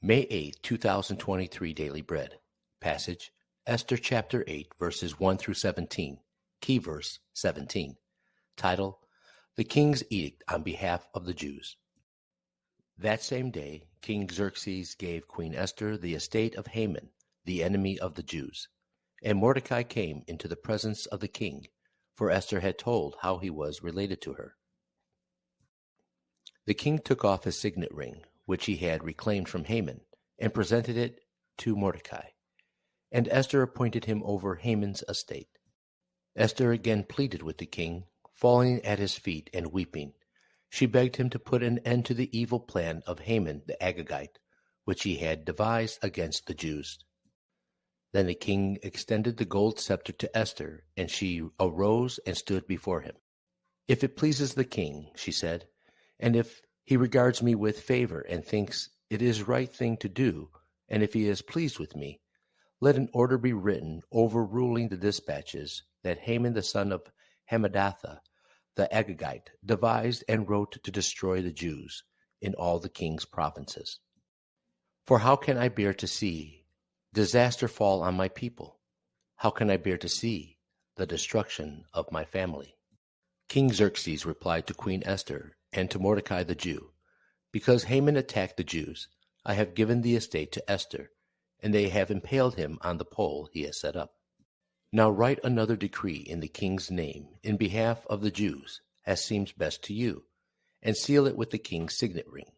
May 8, 2023 Daily Bread. Passage, Esther chapter 8, verses 1 through 17. Key verse 17. Title, The King's Edict on behalf of the Jews. That same day, King Xerxes gave Queen Esther the estate of Haman, the enemy of the Jews. And Mordecai came into the presence of the king, for Esther had told how he was related to her. The king took off his signet ring, which he had reclaimed from Haman, and presented it to Mordecai. And Esther appointed him over Haman's estate. Esther again pleaded with the king, falling at his feet and weeping. She begged him to put an end to the evil plan of Haman the Agagite, which he had devised against the Jews. Then the king extended the gold scepter to Esther, and she arose and stood before him. "If it pleases the king," she said, "and if he regards me with favor and thinks it is right thing to do, and if he is pleased with me, let an order be written overruling the dispatches that Haman the son of Hammedatha the Agagite devised and wrote to destroy the Jews in all the king's provinces. For how can I bear to see disaster fall on my people? How can I bear to see the destruction of my family?" King Xerxes replied to Queen Esther and to Mordecai the Jew, "Because Haman attacked the Jews, I have given the estate to Esther, and they have impaled him on the pole he has set up. Now write another decree in the king's name in behalf of the Jews, as seems best to you, and seal it with the king's signet ring.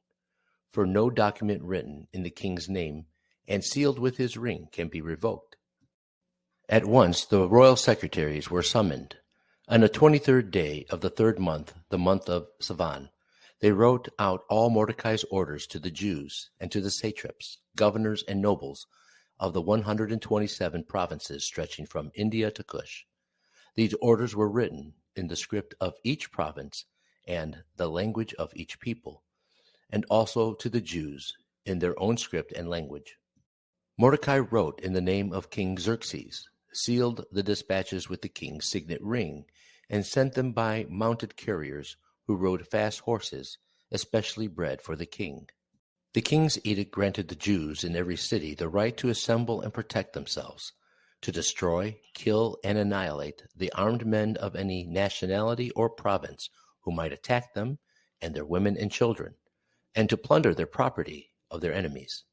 For no document written in the king's name and sealed with his ring can be revoked." At once the royal secretaries were summoned. On the 23rd day of the third month, the month of Sivan, they wrote out all Mordecai's orders to the Jews and to the satraps, governors, and nobles of the 127 provinces stretching from India to Cush. These orders were written in the script of each province and the language of each people, and also to the Jews in their own script and language. Mordecai wrote in the name of King Xerxes, sealed the dispatches with the king's signet ring, and sent them by mounted couriers who rode fast horses, especially bred for the king. The king's edict granted the Jews in every city the right to assemble and protect themselves, to destroy, kill, and annihilate the armed men of any nationality or province who might attack them and their women and children, and to plunder their property of their enemies.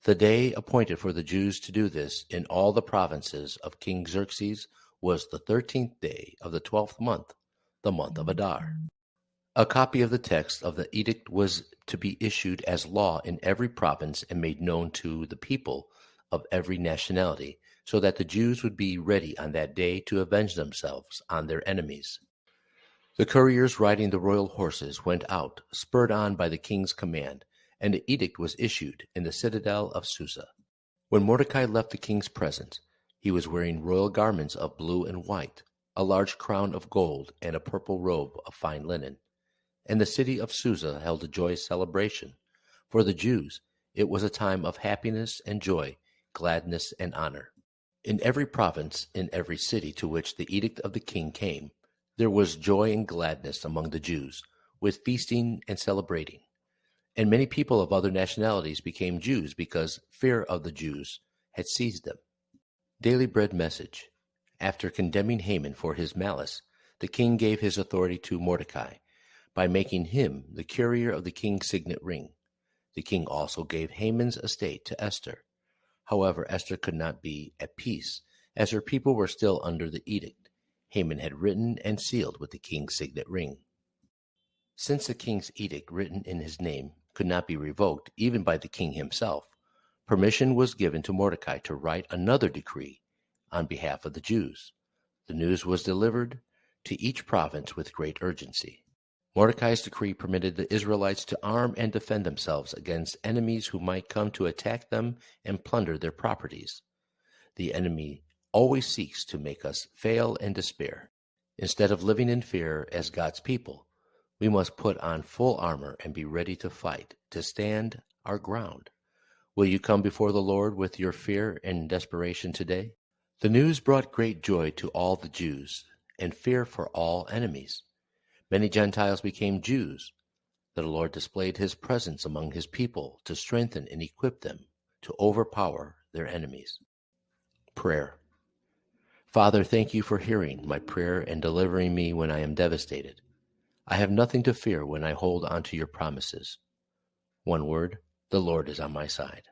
The day appointed for the Jews to do this in all the provinces of King Xerxes was the 13th day of the 12th month, the month of Adar. A copy of the text of the edict was to be issued as law in every province and made known to the people of every nationality, so that the Jews would be ready on that day to avenge themselves on their enemies. The couriers riding the royal horses went out, spurred on by the king's command, and the edict was issued in the citadel of Susa. When Mordecai left the king's presence, he was wearing royal garments of blue and white, a large crown of gold, and a purple robe of fine linen. And the city of Susa held a joyous celebration. For the Jews, it was a time of happiness and joy, gladness and honor. In every province, in every city to which the edict of the king came, there was joy and gladness among the Jews, with feasting and celebrating. And many people of other nationalities became Jews because fear of the Jews had seized them. Daily Bread Message. After condemning Haman for his malice, the king gave his authority to Mordecai by making him the courier of the king's signet ring. The king also gave Haman's estate to Esther. However, Esther could not be at peace, as her people were still under the edict Haman had written and sealed with the king's signet ring. Since the king's edict written in his name could not be revoked even by the king himself, permission was given to Mordecai to write another decree on behalf of the Jews. The news was delivered to each province with great urgency. Mordecai's decree permitted the Israelites to arm and defend themselves against enemies who might come to attack them and plunder their properties. The enemy always seeks to make us fail and despair. Instead of living in fear as God's people, we must put on full armor and be ready to fight, to stand our ground. Will you come before the Lord with your fear and desperation today? The news brought great joy to all the Jews and fear for all enemies. Many Gentiles became Jews. The Lord displayed his presence among his people to strengthen and equip them to overpower their enemies. Prayer. Father, thank you for hearing my prayer and delivering me when I am devastated. I have nothing to fear when I hold on to your promises. One word, the Lord is on my side.